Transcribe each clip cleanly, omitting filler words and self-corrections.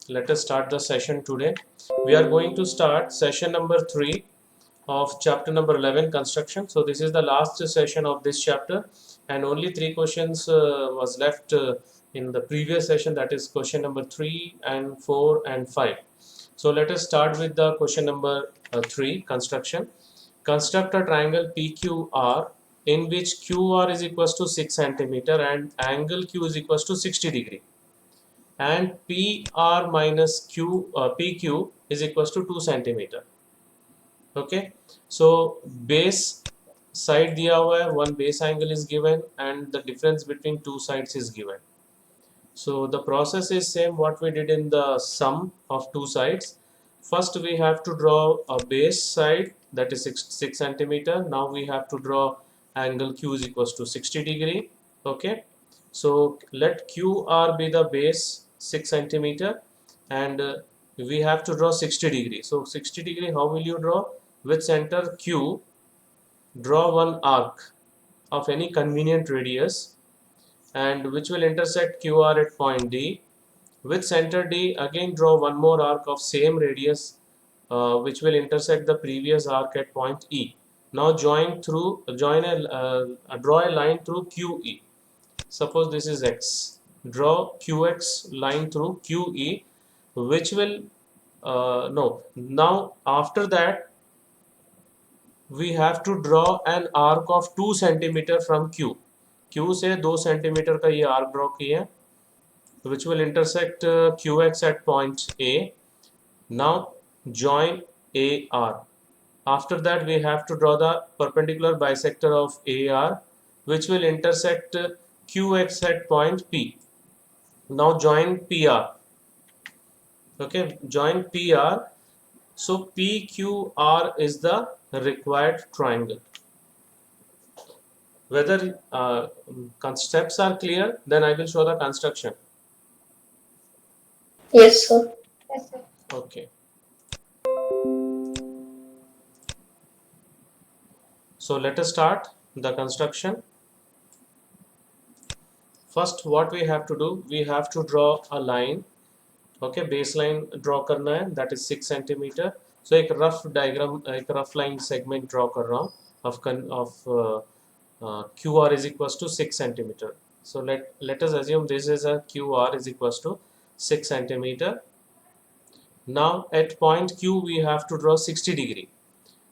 let us start the session today. We are going to start session number 3 of chapter number 11, construction. So this is the last session of this chapter, and only 3 questions was left in the previous session, that is question number 3 and 4 and 5. So let us start with the question number 3, construction. Construct a triangle PQR in which QR is equals to 6 centimeter and angle Q is equals to 60 degree, and PR minus PQ is equals to 2 centimeter. Okay, so base side दिया हुआ है, one base angle is given and the difference between two sides is given. So the process is same what we did in the sum of two sides. First we have to draw a base side, that is 6 centimeter. Now we have to draw angle Q is equals to 60 degree. Okay, so let QR be the base 6 centimeter, and we have to draw 60 degree. So 60 degree, how will you draw? With center Q, draw one arc of any convenient radius and which will intersect QR at point D. With center D, again draw one more arc of same radius which will intersect the previous arc at point E. Now draw a line through QE. Suppose this is X. Draw QX line through QE, which will no. Now after that, we have to draw an arc of 2 centimeter from Q. Q से 2 centimetre का ये arc draw किया, which will intersect QX at point A. Now join AR. After that we have to draw the perpendicular bisector of AR, which will intersect QX at point P. Now join PR. Okay, join PR. So PQR is the required triangle. Whether steps are clear, then I will show the construction. Yes, sir. Yes, sir. Okay. So let us start the construction. First, what we have to do, we have to draw a line. Okay, baseline draw करना है, that is 6 centimeter. So एक rough diagram, एक rough line segment draw कर रहा हूँ of QR is equals to 6 centimeter. So let us assume this is a QR is equals to 6 centimeter. Now at point Q we have to draw 60 degree.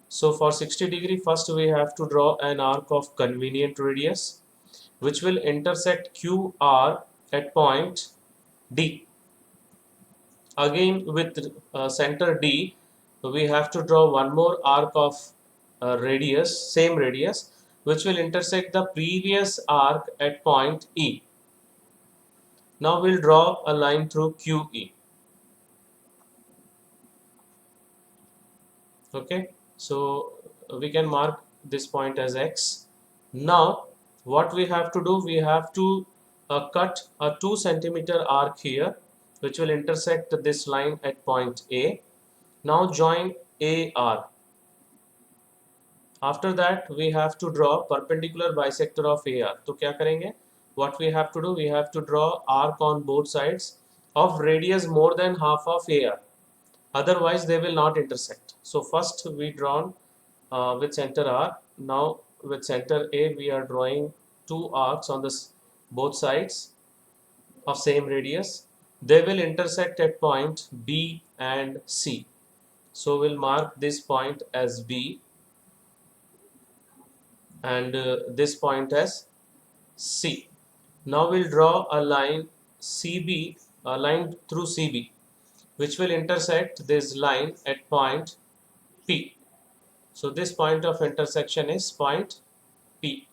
So for 60 degree, first we have to draw an arc of convenient radius which will intersect QR at point D. Again with center D, we have to draw one more arc of radius, same radius, which will intersect the previous arc at point E. Now we'll draw a line through QE. Okay, so we can mark this point as X. Now what we have to do, we have to cut a 2 centimeter arc here, which will intersect this line at point A. Now join AR. After that we have to draw perpendicular bisector of AR. तो क्या करेंगे? What we have to do, we have to draw arc on both sides of radius more than half of AR. Otherwise they will not intersect. So first we drawn with center R. Now with center A we are drawing two arcs on this both sides of same radius. They will intersect at point B and C. So we'll mark this point as B and this point as C. Now we'll draw a line CB, a line through CB, which will intersect this line at point P. So this point of intersection is point P.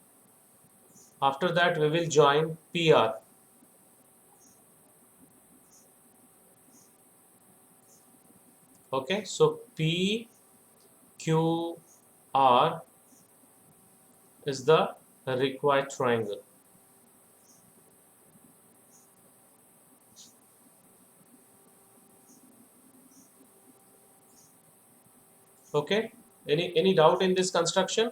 After that we will join PR. Okay, so PQR is the required triangle. Okay, any doubt in this construction?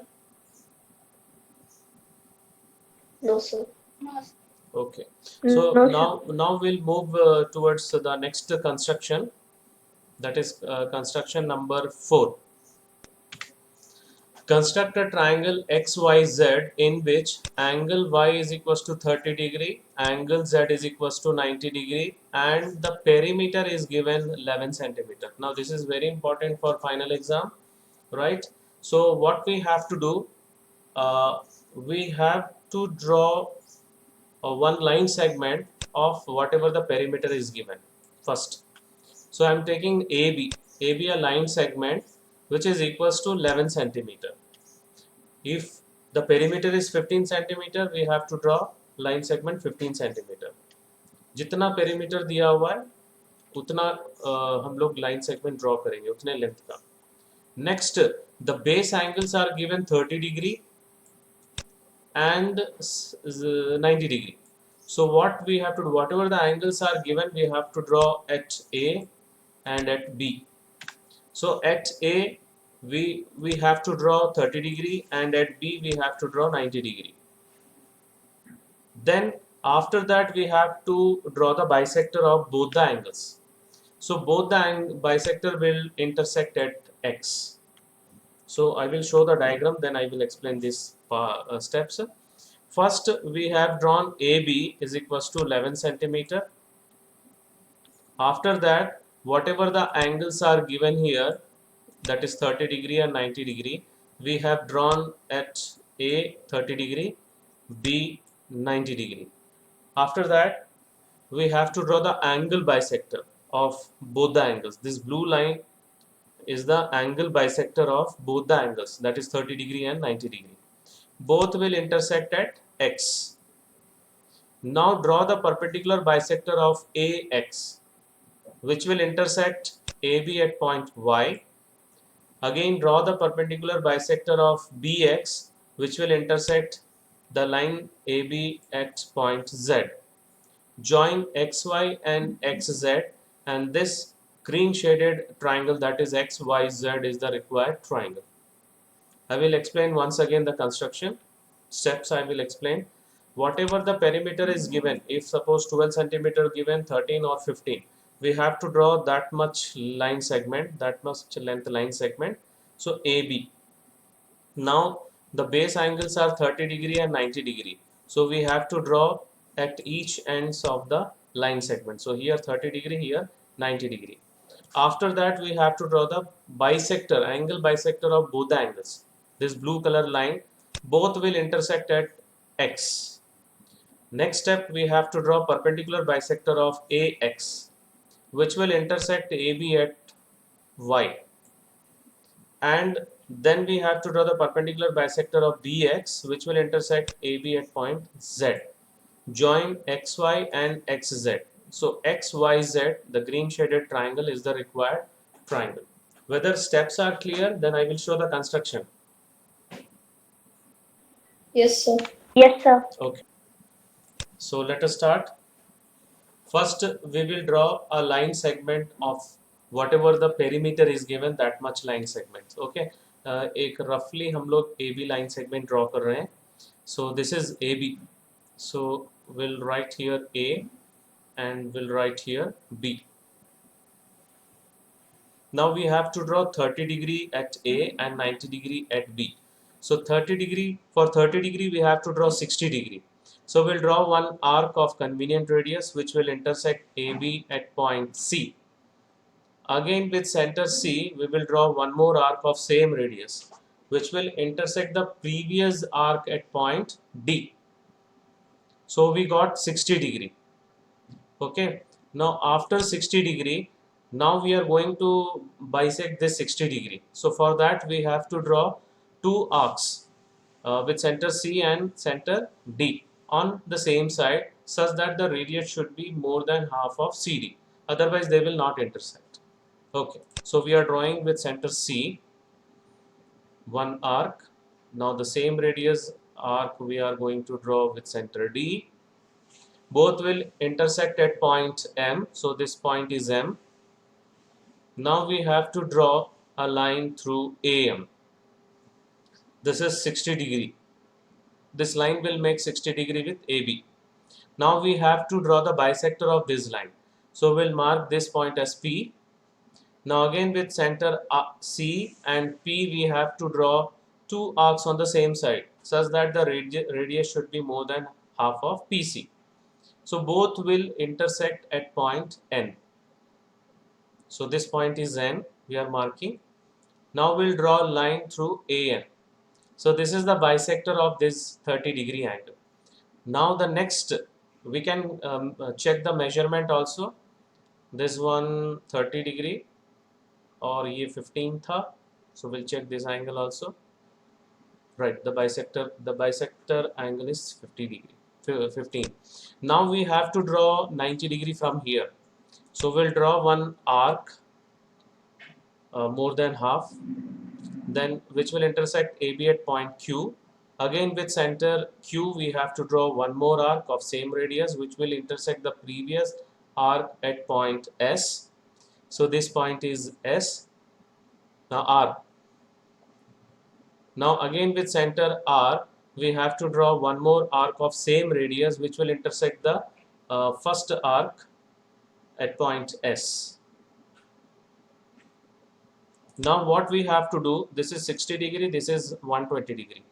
No, sir. No, sir. Okay. So No, now we'll move towards the next construction, that is construction number 4. Construct a triangle XYZ in which angle Y is equals to 30 degree, angle Z is equals to 90 degree, and the perimeter is given 11 centimeter. Now this is very important for final exam, right? So what we have to do, uh, we have to draw one line segment of whatever the perimeter is given first. So I'm taking AB a line segment which is equals to 11 centimeter. If the perimeter is 15 centimeter, we have to draw line segment 15 centimeter. जितना perimeter दिया हुआ है उतना हम लोग line segment draw करेंगे उतने length का. Next, the base angles are given 30 degree and 90 degree. So what we have to do, whatever the angles are given, we have to draw at A and at B. So at A we have to draw 30 degree and at B we have to draw 90 degree. Then after that we have to draw the bisector of both the angles. So both the bisector will intersect at X. So I will show the diagram, then I will explain these steps. First we have drawn AB is equals to 11 centimeter. After that, whatever the angles are given here, that is 30 degree and 90 degree, we have drawn at A 30 degree, B 90 degree. After that, we have to draw the angle bisector of both the angles. This blue line is the angle bisector of both the angles, that is 30 degree and 90 degree. Both will intersect at X. Now draw the perpendicular bisector of AX, which will intersect AB at point Y. Again draw the perpendicular bisector of BX, which will intersect the line AB at point Z. Join XY and XZ, and this green shaded triangle, that is XYZ, is the required triangle. I will explain once again the construction steps. I will explain. Whatever the perimeter is given, if suppose 12 centimeter given, 13 or 15, we have to draw that much line segment, that much length line segment. So AB. Now the base angles are 30 degree and 90 degree. So we have to draw at each ends of the line segment. So here 30 degree, here 90 degree. After that we have to draw the bisector, angle bisector of both the angles. This blue color line, both will intersect at X. Next step, we have to draw perpendicular bisector of AX, which will intersect AB at Y. And then we have to draw the perpendicular bisector of BX, which will intersect AB at point Z. Join XY and XZ. So XYZ, the green shaded triangle, is the required triangle. Whether steps are clear, then I will show the construction. yes, sir. Yes, sir. Okay. So let us start. First, we will draw a line segment of whatever the perimeter is given, that much line segments. Okay. एक roughly हम लोग AB line segment draw कर रहे हैं. So this is AB. So we'll write here A and we'll write here B. Now we have to draw 30 degree at A and 90 degree at B. So 30 degree, for 30 degree we have to draw 60 degree. So we'll draw one arc of convenient radius which will intersect AB at point C. Again with center C, we will draw one more arc of same radius which will intersect the previous arc at point D. So we got 60 degree. Okay. Now after 60 degree, now we are going to bisect this 60 degree. So for that we have to draw two arcs with center C and center D on the same side, such that the radius should be more than half of CD. Otherwise they will not intersect. Okay, so we are drawing with center C one arc. Now the same radius arc we are going to draw with center D. Both will intersect at point M. So this point is M. Now we have to draw a line through AM. This is 60 degree. This line will make 60 degree with AB. Now we have to draw the bisector of this line. So we'll mark this point as P. Now again with center C and P, we have to draw two arcs on the same side such that the radius should be more than half of PC. So both will intersect at point N. So this point is N, we are marking. Now we'll draw a line through AN. So this is the bisector of this 30-degree angle. Now the next, we can check the measurement also. This one 30 degree और ये 15 था. So we'll check this angle also. Right, the bisector angle is 50 degree, 15. Now we have to draw 90 degree from here. So we'll draw one arc more than half, then which will intersect AB at point Q. Again with center Q, we have to draw one more arc of same radius which will intersect the previous arc at point S. So this point is S. Now R. Now again with center R, we have to draw one more arc of same radius which will intersect the first arc at point S. Now what we have to do, this is 60 degree, this is 120 degree.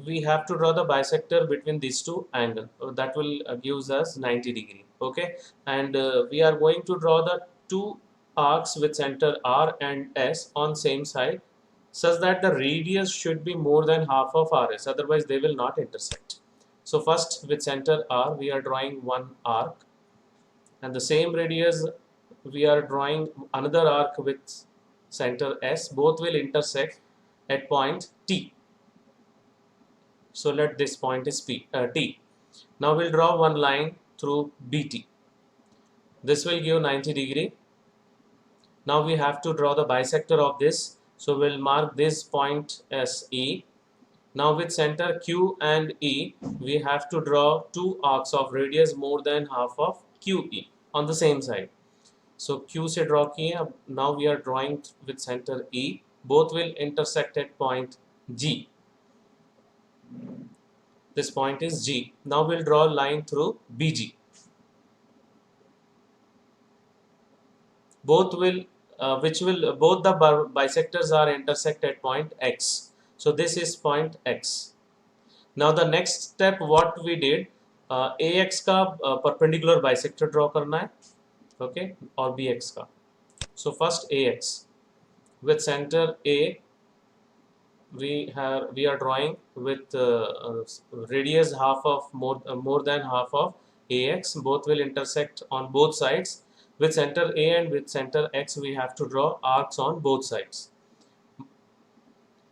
We have to draw the bisector between these two angles. That will gives us 90 degree. Okay, and we are going to draw the two arcs with center R and S on same side such that the radius should be more than half of RS, otherwise they will not intersect. So first with center R, we are drawing one arc, and the same radius we are drawing another arc with center S. Both will intersect at point T. So let this point is T. Now we'll draw one line through BT. This will give 90 degree. Now we have to draw the bisector of this. So we'll mark this point as E. Now with center Q and E, we have to draw two arcs of radius more than half of QE on the same side. So Q se draw kiye. Now we are drawing with center E. Both will intersect at point G. This point is G. Now we'll draw a line through BG. Both the bisectors are intersect at point X. So this is point X. Now the next step what we did, AX का perpendicular bisector draw करना है, okay, और BX का. So first AX with center A. We are drawing with radius half of more than half of AX. Both will intersect on both sides. With center A and with center X, we have to draw arcs on both sides.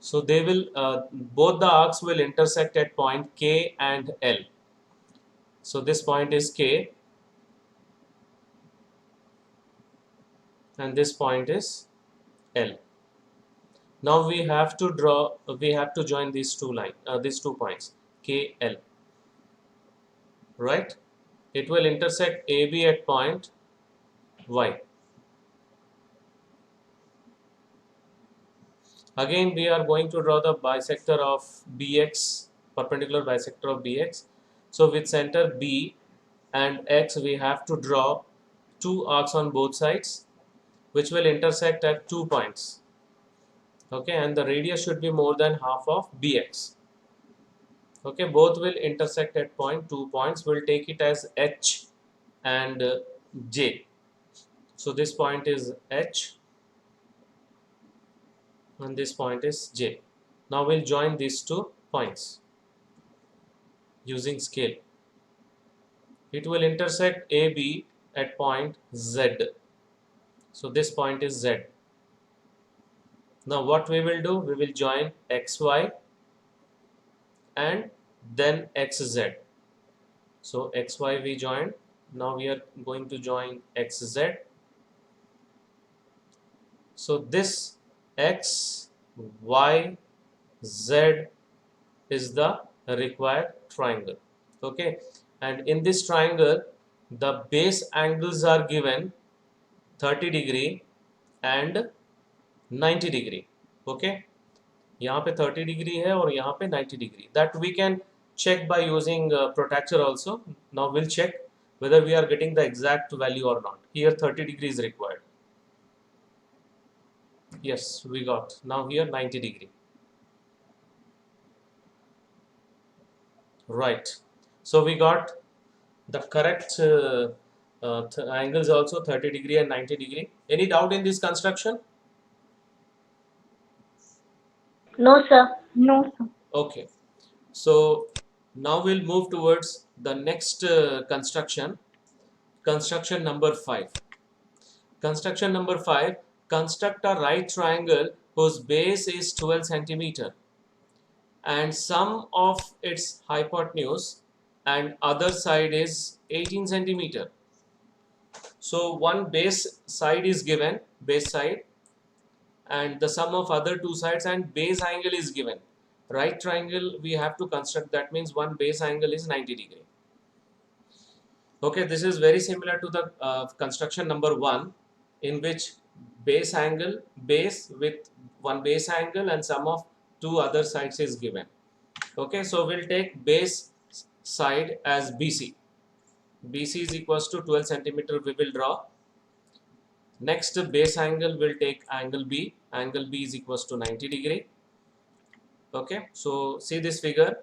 So they will both the arcs will intersect at point K and L. So this point is K, and this point is L. Now we have to join these two points K, L. Right? It will intersect AB at point Y. Again, we are going to draw the bisector of BX, perpendicular bisector of BX. So with center B and X, we have to draw two arcs on both sides, which will intersect at 2 points. Okay, and the radius should be more than half of BX. Okay, both will intersect at 2 points. We'll take it as H and J. So this point is H and this point is J. Now we'll join these 2 points using scale. It will intersect AB at point Z. So this point is Z. Now what we will do, we will join XY and then XZ. So XY we joined. Now we are going to join XZ. So this X, Y, Z is the required triangle. Okay, and in this triangle, the base angles are given 30 degree and 90 degree. Okay, यहाँ पे 30 degree है और यहाँ पे 90 degree. That we can check by using protractor also. Now we'll check whether we are getting the exact value or not. Here 30 degrees required. Yes, we got. Now here 90 degree. Right. So we got the correct angles also, 30 degree and 90 degree. Any doubt in this construction? No, sir. No, sir. Okay. So now we'll move towards the next construction. Construction number 5. Construction number 5. Construct a right triangle whose base is 12 centimeter and sum of its hypotenuse and other side is 18 centimeter. So one base side is given, base side, and the sum of other two sides and base angle is given. Right triangle we have to construct, that means one base angle is 90 degree. Okay, this is very similar to the construction number 1, in which base with one base angle and sum of two other sides is given. Okay, so we'll take base side as BC. BC is equals to 12 centimeter we will draw. Next base angle will take angle B. Angle B is equals to 90 degree. Okay, so see this figure.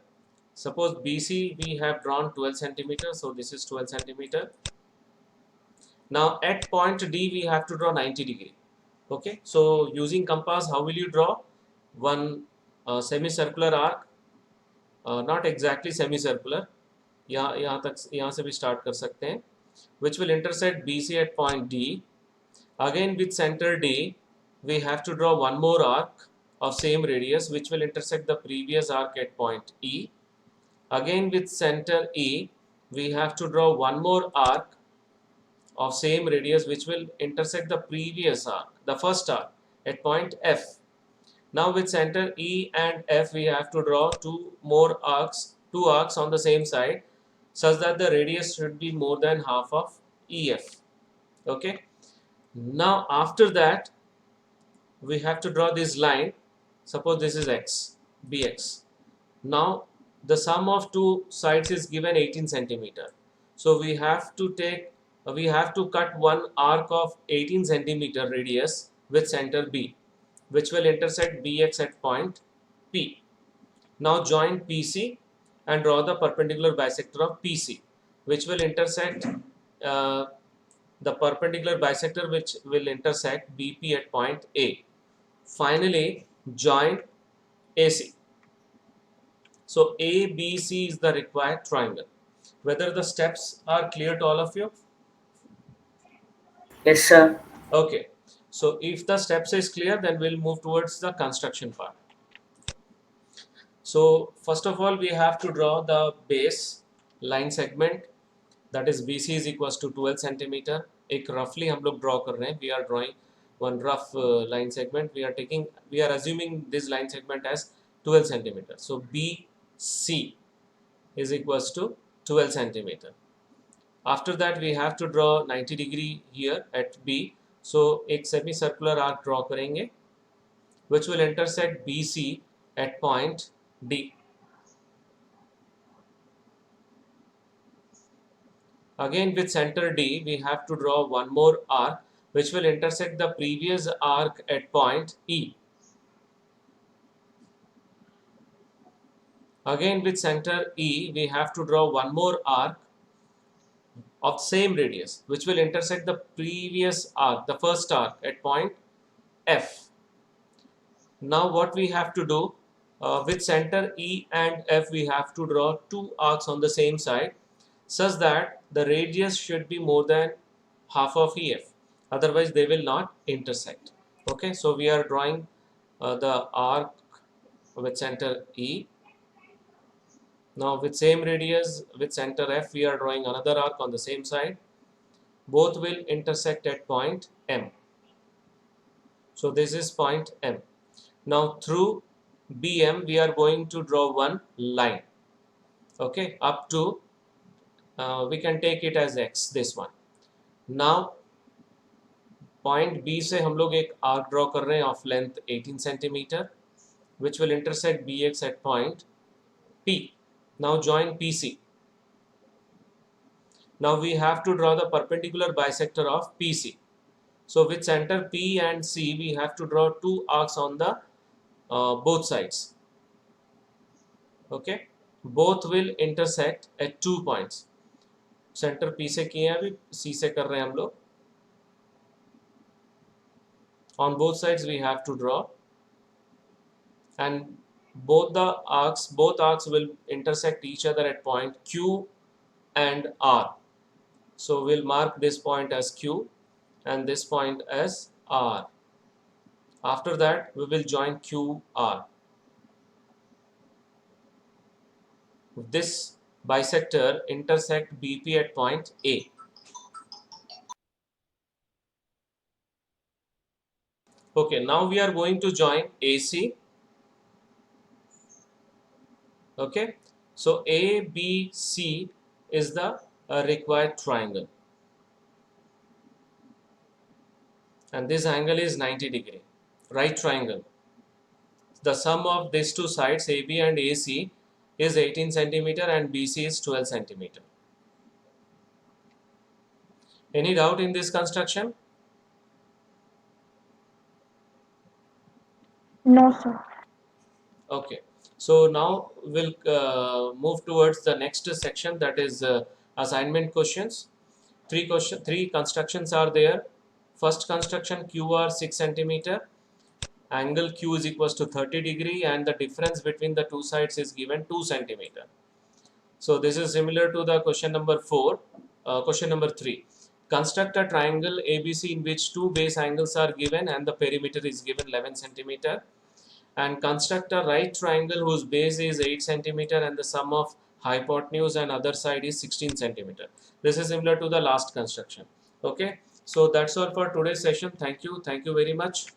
Suppose BC we have drawn 12 centimeter, so this is 12 centimeter. Now at point D we have to draw 90 degree. Okay, so using compass, how will you draw? One semicircular arc, not exactly semicircular. यहाँ तक यहाँ से भी start कर सकते हैं, which will intersect BC at point D. Again with center D, we have to draw one more arc of same radius, which will intersect the previous arc at point E. Again with center E, we have to draw one more arc of same radius, which will intersect the previous arc, the first arc at point F. Now with center E and F, we have to draw two arcs on the same side, such that the radius should be more than half of EF. Okay. Now after that, we have to draw this line. Suppose this is X, BX. Now the sum of two sides is given 18 centimeter. So we have to cut one arc of 18 centimeter radius with center B, which will intersect BX at point P. Now join PC and draw the perpendicular bisector of PC, which will intersect the perpendicular bisector which will intersect BP at point A. Finally, join AC. So ABC is the required triangle. Whether the steps are clear to all of you? Yes, sir. Okay. So if the steps is clear, then we'll move towards the construction part. So first of all, we have to draw the base line segment, that is BC is equals to 12 centimeter. एक roughly हम लोग draw कर रहे हैं. We are drawing one rough line segment. We are assuming this line segment as 12 centimeter. So BC is equals to 12 centimeter. After that, we have to draw 90 degree here at B. So एक semicircular arc draw करेंगे, which will intersect BC at point D. Again with center D, we have to draw one more arc which will intersect the previous arc at point E. Again with center E, we have to draw one more arc of same radius which will intersect the previous arc, the first arc at point F. Now what we have to do, with center E and F, we have to draw two arcs on the same side such that the radius should be more than half of EF, otherwise they will not intersect. Okay, so we are drawing the arc with center E. Now with same radius with center F, we are drawing another arc on the same side. Both will intersect at point M. So this is point M. Now through BM, we are going to draw one line. Okay, up to we can take it as X, this one. Now point B से हम लोग एक arc draw कर रहे हैं of length 18 centimeter, which will intersect BX at point P. Now join PC. Now we have to draw the perpendicular bisector of PC. So with center P and C, we have to draw two arcs on the both sides. Okay, both will intersect at 2 points. Centre P से किए हैं, अभी C से कर रहे हैं हम लोग. On both sides we have to draw, and both arcs will intersect each other at point Q and R. So we'll mark this point as Q and this point as R. After that we will join QR. This bisector intersect BP at point A. Okay, now we are going to join AC. Okay, so ABC is the required triangle, and this angle is 90 degree, right triangle. The sum of these two sides AB and AC is 18 centimeter and BC is 12 centimeter. Any doubt in this construction? No, sir. Okay, so now we'll move towards the next section, that is assignment questions. Three constructions are there. First construction, QR 6 centimeter, angle Q is equals to 30 degree, and the difference between the two sides is given 2 centimeter. So this is similar to the question number 4. Question number 3. Construct a triangle ABC in which two base angles are given and the perimeter is given 11 centimeter. And construct a right triangle whose base is 8 centimeter and the sum of hypotenuse and other side is 16 centimeter. This is similar to the last construction. Okay. So that's all for today's session. Thank you. Thank you very much.